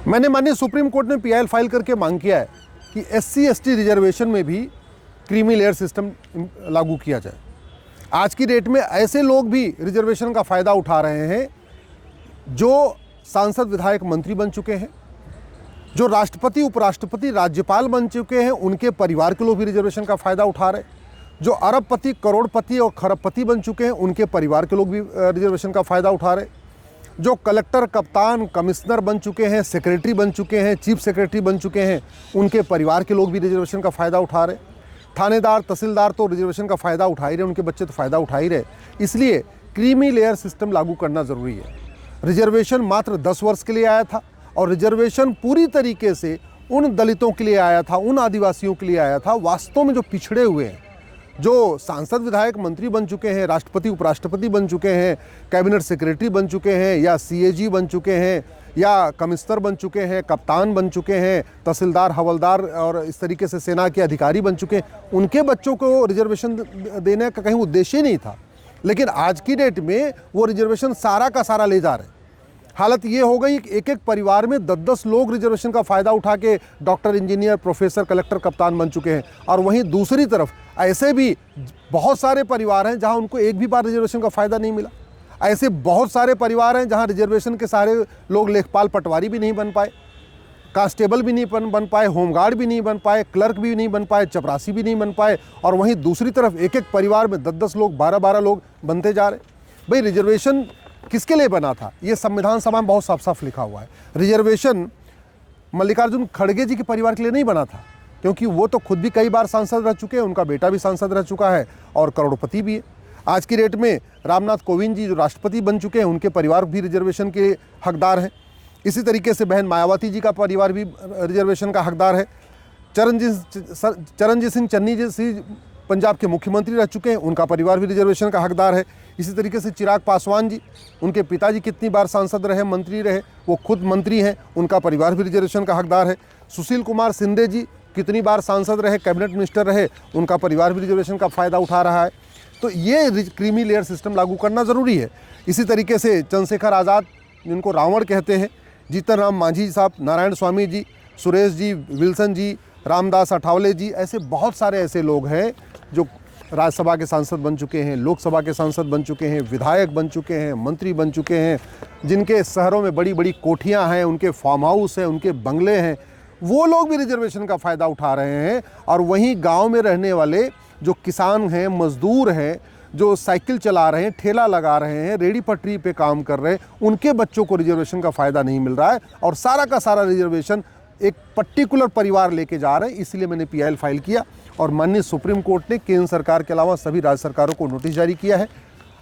मैंने माननीय supreme court में पीआईएल फाइल करके मांग किया है कि एससी एसटी रिजर्वेशन में भी क्रीमी लेयर सिस्टम लागू किया जाए। आज की डेट में ऐसे लोग भी रिजर्वेशन का फ़ायदा उठा रहे हैं जो सांसद विधायक मंत्री बन चुके हैं, जो राष्ट्रपति उपराष्ट्रपति राज्यपाल बन चुके हैं, उनके परिवार के लोग भी रिजर्वेशन का फ़ायदा उठा रहे हैं। जो अरबपति करोड़पति और खरबपति बन चुके हैं, उनके परिवार के लोग भी रिजर्वेशन का फ़ायदा उठा रहे हैं। जो कलेक्टर कप्तान कमिश्नर बन चुके हैं, सेक्रेटरी बन चुके हैं, चीफ सेक्रेटरी बन चुके हैं, उनके परिवार के लोग भी रिजर्वेशन का फ़ायदा उठा रहे हैं। थानेदार तहसीलदार तो रिजर्वेशन का फ़ायदा उठा ही रहे, उनके बच्चे तो फ़ायदा उठा ही रहे। इसलिए क्रीमी लेयर सिस्टम लागू करना ज़रूरी है। रिजर्वेशन मात्र 10 वर्ष के लिए आया था और रिजर्वेशन पूरी तरीके से उन दलितों के लिए आया था, उन आदिवासियों के लिए आया था वास्तव में जो पिछड़े हुए हैं, जो सांसद विधायक मंत्री बन चुके हैं, राष्ट्रपति उपराष्ट्रपति बन चुके हैं, कैबिनेट सेक्रेटरी बन चुके हैं, या सीएजी बन चुके हैं, या कमिश्नर बन चुके हैं, कप्तान बन चुके हैं, तहसीलदार हवलदार और इस तरीके से सेना के अधिकारी बन चुके हैं। उनके बच्चों को रिजर्वेशन देने का कहीं उद्देश्य ही नहीं था, लेकिन आज की डेट में वो रिजर्वेशन सारा का सारा ले जा रहे हैं। हालत ये हो गई कि एक एक परिवार में 10-10 लोग रिजर्वेशन का फ़ायदा उठा के डॉक्टर, इंजीनियर, प्रोफेसर, कलेक्टर, कप्तान बन चुके हैं। और वहीं दूसरी तरफ ऐसे भी बहुत सारे परिवार हैं जहां उनको एक भी बार रिजर्वेशन का फ़ायदा नहीं मिला। ऐसे बहुत सारे परिवार हैं जहां रिजर्वेशन के सारे लोग लेखपाल पटवारी भी नहीं बन पाए, कांस्टेबल भी नहीं बन पाए, होमगार्ड भी नहीं बन पाए, क्लर्क भी नहीं बन पाए, चपरासी भी नहीं बन पाए। और वहीं दूसरी तरफ एक एक परिवार में 10-10 लोग, 12-12 लोग बनते जा रहे। भाई रिजर्वेशन किसके लिए बना था? ये संविधान सभा में बहुत साफ साफ लिखा हुआ है। रिजर्वेशन मल्लिकार्जुन खड़गे जी के परिवार के लिए नहीं बना था, क्योंकि वो तो खुद भी कई बार सांसद रह चुके हैं, उनका बेटा भी सांसद रह चुका है और करोड़पति भी है। आज की डेट में रामनाथ कोविंद जी जो राष्ट्रपति बन चुके हैं, उनके परिवार भी रिजर्वेशन के हकदार हैं। इसी तरीके से बहन मायावती जी का परिवार भी रिजर्वेशन का हकदार है। चरणजीत सिंह चन्नी जी पंजाब के मुख्यमंत्री रह चुके हैं, उनका परिवार भी रिजर्वेशन का हकदार है। इसी तरीके से चिराग पासवान जी, उनके पिताजी कितनी बार सांसद रहे, मंत्री रहे, वो खुद मंत्री हैं, उनका परिवार भी रिजर्वेशन का हकदार है। सुशील कुमार शिंदे जी कितनी बार सांसद रहे, कैबिनेट मिनिस्टर रहे, उनका परिवार भी रिजर्वेशन का फ़ायदा उठा रहा है। तो ये क्रीमी लेयर सिस्टम लागू करना ज़रूरी है। इसी तरीके से चंद्रशेखर आज़ाद, जिनको रावण कहते हैं, जीतन राम मांझी साहब, नारायण स्वामी जी, सुरेश जी, विल्सन जी, रामदास अठावले जी, ऐसे बहुत सारे ऐसे लोग हैं जो राज्यसभा के सांसद बन चुके हैं, लोकसभा के सांसद बन चुके हैं, विधायक बन चुके हैं, मंत्री बन चुके हैं, जिनके शहरों में बड़ी बड़ी कोठियां हैं, उनके फार्म हाउस हैं, उनके बंगले हैं। वो लोग भी रिजर्वेशन का फ़ायदा उठा रहे हैं। और वहीं गांव में रहने वाले जो किसान हैं, मजदूर हैं, जो साइकिल चला रहे हैं, ठेला लगा रहे हैं, रेडी पटरी पे काम कर रहे हैं, उनके बच्चों को रिजर्वेशन का फ़ायदा नहीं मिल रहा है और सारा का सारा रिजर्वेशन एक पर्टिकुलर परिवार लेके जा रहे हैं। इसलिए मैंने पीआईएल फाइल किया और माननीय सुप्रीम कोर्ट ने केंद्र सरकार के अलावा सभी राज्य सरकारों को नोटिस जारी किया है।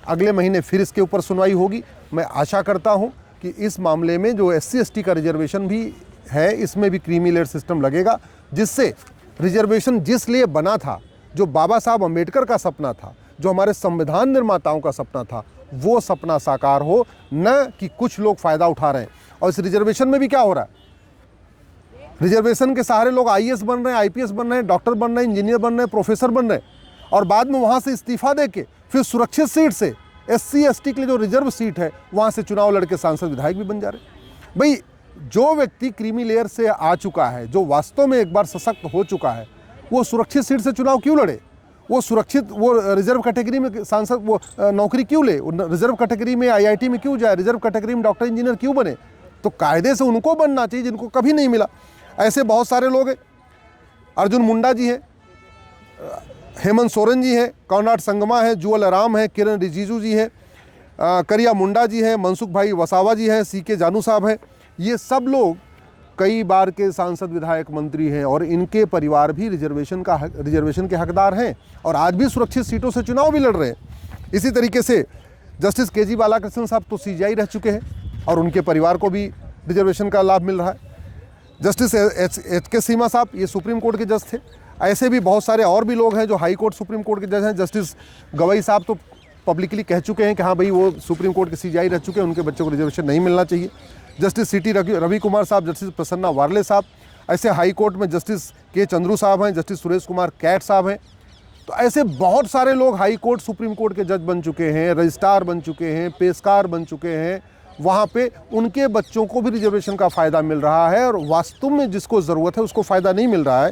अगले महीने फिर इसके ऊपर सुनवाई होगी। मैं आशा करता हूं कि इस मामले में जो एससी एसटी का रिजर्वेशन भी है, इसमें भी क्रीमी लेयर सिस्टम लगेगा, जिससे रिजर्वेशन जिस लिए बना था, जो बाबा साहब अम्बेडकर का सपना था, जो हमारे संविधान निर्माताओं का सपना था, वो सपना साकार हो, न कि कुछ लोग फ़ायदा उठा रहे हैं। और इस रिजर्वेशन में भी क्या हो रहा है, रिजर्वेशन के सहारे लोग आईएएस बन रहे हैं, आईपीएस बन रहे हैं, डॉक्टर बन रहे हैं, इंजीनियर बन रहे हैं, प्रोफेसर बन रहे हैं, और बाद में वहाँ से इस्तीफा दे के फिर सुरक्षित सीट से एससी एसटी के लिए जो रिजर्व सीट है वहाँ से चुनाव लड़के सांसद विधायक भी बन जा रहे हैं। भाई जो व्यक्ति क्रीमी लेयर से आ चुका है, जो वास्तव में एक बार सशक्त हो चुका है, वो सुरक्षित सीट से चुनाव क्यों लड़े? वो रिजर्व कैटेगरी में सांसद वो नौकरी क्यों ले? रिजर्व कैटेगरी में आईआईटी में क्यों जाए? रिजर्व कैटेगरी में डॉक्टर इंजीनियर क्यों बने? तो कायदे से उनको बनना चाहिए जिनको कभी नहीं मिला। ऐसे बहुत सारे लोग हैं। अर्जुन मुंडा जी हैं, हेमंत सोरेन जी हैं, कॉनराड संगमा है, जुअल आराम है, किरण रिजिजू जी हैं, करिया मुंडा जी हैं, मनसुख भाई वसावा जी हैं, सीके जानू साहब हैं। ये सब लोग कई बार के सांसद विधायक मंत्री हैं और इनके परिवार भी रिजर्वेशन के हकदार हैं और आज भी सुरक्षित सीटों से चुनाव भी लड़ रहे हैं। इसी तरीके से जस्टिस केजी बालाकृष्णन साहब तो सीजीआई रह चुके हैं और उनके परिवार को भी रिजर्वेशन का लाभ मिल रहा है। जस्टिस एच के सीमा साहब ये सुप्रीम कोर्ट के जज थे। ऐसे भी बहुत सारे और भी लोग हैं जो हाई कोर्ट सुप्रीम कोर्ट के जज हैं। जस्टिस गवई साहब तो पब्लिकली कह चुके हैं कि हाँ भाई वो सुप्रीम कोर्ट के सीजीआई रह चुके हैं, उनके बच्चों को रिजर्वेशन नहीं मिलना चाहिए। जस्टिस सीटी रवि कुमार साहब, जस्टिस प्रसन्ना वार्ले साहब, ऐसे हाई कोर्ट में जस्टिस के चंद्रू साहब हैं, जस्टिस सुरेश कुमार कैट साहब हैं। तो ऐसे बहुत सारे लोग हाई कोर्ट सुप्रीम कोर्ट के जज बन चुके हैं, रजिस्ट्रार बन चुके हैं, पेशकार बन चुके हैं, वहाँ पे उनके बच्चों को भी रिजर्वेशन का फ़ायदा मिल रहा है और वास्तव में जिसको ज़रूरत है उसको फ़ायदा नहीं मिल रहा है।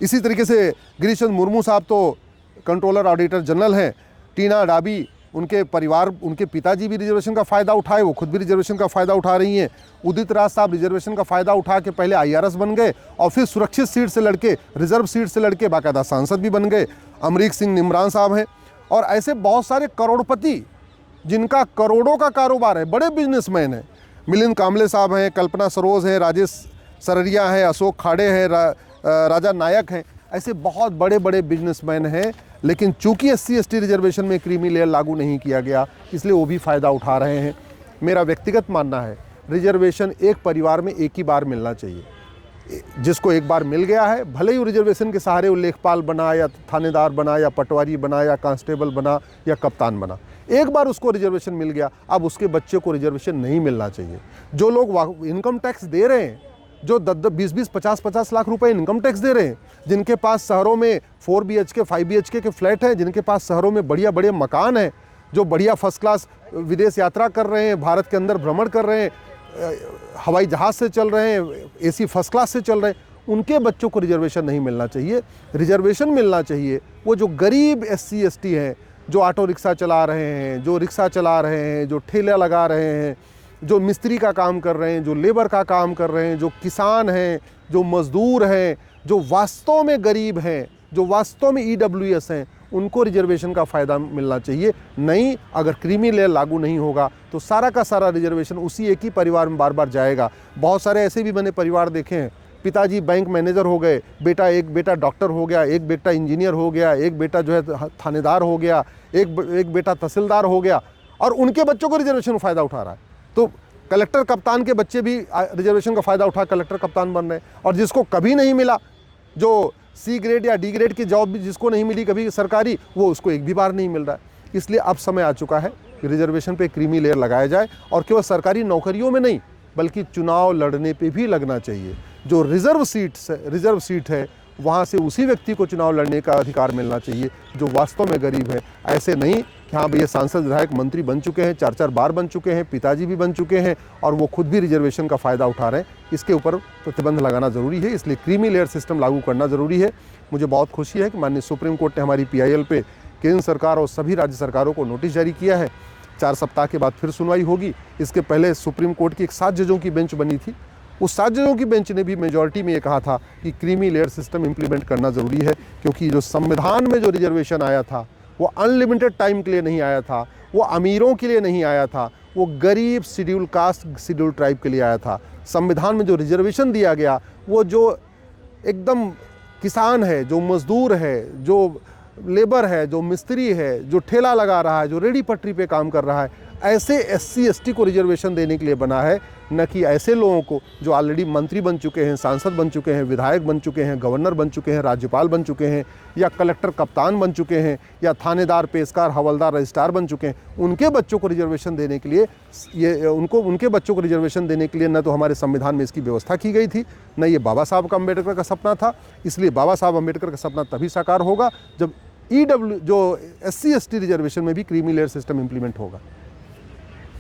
इसी तरीके से गिरीश चंद्र मुर्मू साहब तो कंट्रोलर ऑडिटर जनरल हैं, टीना डाबी उनके परिवार, उनके पिताजी भी रिजर्वेशन का फ़ायदा उठाए, वो खुद भी रिजर्वेशन का फ़ायदा उठा रही हैं। उदित राज साहब रिजर्वेशन का फ़ायदा उठा के पहले IRS बन गए और फिर सुरक्षित सीट से लड़के, रिजर्व सीट से लड़के बाकायदा सांसद भी बन गए। अमरीक सिंह निमरान साहब हैं और ऐसे बहुत सारे करोड़पति जिनका करोड़ों का कारोबार है, बड़े बिजनेसमैन हैं। मिलिंद कामले साहब हैं, कल्पना सरोज हैं, राजेश सररिया हैं, अशोक खाड़े हैं, राजा नायक हैं। ऐसे बहुत बड़े बड़े बिजनेसमैन हैं, लेकिन चूंकि SC/ST रिजर्वेशन में क्रीमी लेयर लागू नहीं किया गया इसलिए वो भी फ़ायदा उठा रहे हैं। मेरा व्यक्तिगत मानना है रिजर्वेशन एक परिवार में एक ही बार मिलना चाहिए। जिसको एक बार मिल गया है, भले ही वो रिजर्वेशन के सहारे वो लेखपाल बना या थानेदार बना या पटवारी बना या कांस्टेबल बना या कप्तान बना, एक बार उसको रिजर्वेशन मिल गया, अब उसके बच्चे को रिजर्वेशन नहीं मिलना चाहिए। जो लोग इनकम टैक्स दे रहे हैं, जो 10-20, 50-50 लाख रुपए इनकम टैक्स दे रहे हैं, जिनके पास शहरों में 4 BHK 5 BHK के फ्लैट हैं, जिनके पास शहरों में बढ़िया बड़े मकान हैं, जो बढ़िया फर्स्ट क्लास विदेश यात्रा कर रहे हैं, भारत के अंदर भ्रमण कर रहे हैं, हवाई जहाज़ से चल रहे हैं, AC फर्स्ट क्लास से चल रहे हैं, उनके बच्चों को रिजर्वेशन नहीं मिलना चाहिए। रिजर्वेशन मिलना चाहिए वो जो गरीब SC/ST हैं, जो ऑटो रिक्शा चला रहे हैं, जो रिक्शा चला रहे हैं, जो ठेला लगा रहे हैं, जो मिस्त्री का काम कर रहे हैं, जो लेबर का काम कर रहे हैं, जो किसान हैं, जो मज़दूर हैं, जो वास्तव में गरीब हैं, जो वास्तव में EWS हैं, उनको रिजर्वेशन का फ़ायदा मिलना चाहिए। नहीं, अगर क्रीमी लेयर लागू नहीं होगा तो सारा का सारा रिजर्वेशन उसी एक ही परिवार में बार बार जाएगा। बहुत सारे ऐसे भी मैंने परिवार देखे हैं, पिताजी बैंक मैनेजर हो गए, एक बेटा डॉक्टर हो गया, एक बेटा इंजीनियर हो गया, एक बेटा जो है थानेदार हो गया, एक बेटा तहसीलदार हो गया और उनके बच्चों को रिजर्वेशन फ़ायदा उठा रहा है। तो कलेक्टर कप्तान के बच्चे भी रिजर्वेशन का फ़ायदा उठा कलेक्टर कप्तान बन रहे हैं। और जिसको कभी नहीं मिला, जो C ग्रेड या D ग्रेड की जॉब भी जिसको नहीं मिली कभी सरकारी, वो उसको एक भी बार नहीं मिल रहा है। इसलिए अब समय आ चुका है कि रिजर्वेशन पे क्रीमी लेयर लगाया जाए और केवल सरकारी नौकरियों में नहीं बल्कि चुनाव लड़ने पे भी लगना चाहिए। जो रिजर्व सीट है वहाँ से उसी व्यक्ति को चुनाव लड़ने का अधिकार मिलना चाहिए जो वास्तव में गरीब है। ऐसे नहीं कि हाँ भैया सांसद विधायक मंत्री बन चुके हैं, 4-4 बार बन चुके हैं, पिताजी भी बन चुके हैं और वो खुद भी रिजर्वेशन का फ़ायदा उठा रहे हैं। इसके ऊपर प्रतिबंध लगाना ज़रूरी है, इसलिए क्रीमी लेयर सिस्टम लागू करना ज़रूरी है। मुझे बहुत खुशी है कि माननीय सुप्रीम कोर्ट ने हमारी PIL पे केंद्र सरकार और सभी राज्य सरकारों को नोटिस जारी किया है। 4 सप्ताह के बाद फिर सुनवाई होगी। इसके पहले सुप्रीम कोर्ट की एक 7 जजों की बेंच बनी थी, उस 7 जजों की बेंच ने भी मेजॉरिटी में ये कहा था कि क्रीमी लेयर सिस्टम इम्प्लीमेंट करना ज़रूरी है, क्योंकि जो संविधान में जो रिजर्वेशन आया था वो अनलिमिटेड टाइम के लिए नहीं आया था, वो अमीरों के लिए नहीं आया था, वो गरीब शेड्यूल कास्ट शेड्यूल ट्राइब के लिए आया था। संविधान में जो रिजर्वेशन दिया गया वो जो एकदम किसान है, जो मज़दूर है, जो लेबर है, जो मिस्त्री है, जो ठेला लगा रहा है, जो रेडी पटरी पे काम कर रहा है, ऐसे SC/ST को रिजर्वेशन देने के लिए बना है, न कि ऐसे लोगों को जो ऑलरेडी मंत्री बन चुके हैं, सांसद बन चुके हैं, विधायक बन चुके हैं, गवर्नर बन चुके हैं, राज्यपाल बन चुके हैं या कलेक्टर कप्तान बन चुके हैं या थानेदार, पेशकार, हवलदार, रजिस्ट्रार बन चुके हैं। उनके बच्चों को रिजर्वेशन देने के लिए उनके बच्चों को रिजर्वेशन देने के लिए न तो हमारे संविधान में इसकी व्यवस्था की गई थी, न ये बाबा साहब का अम्बेडकर का सपना था। इसलिए बाबा साहब अम्बेडकर का सपना तभी साकार होगा जब जो SC/ST रिजर्वेशन में भी क्रीमी लेयर सिस्टम इम्प्लीमेंट होगा।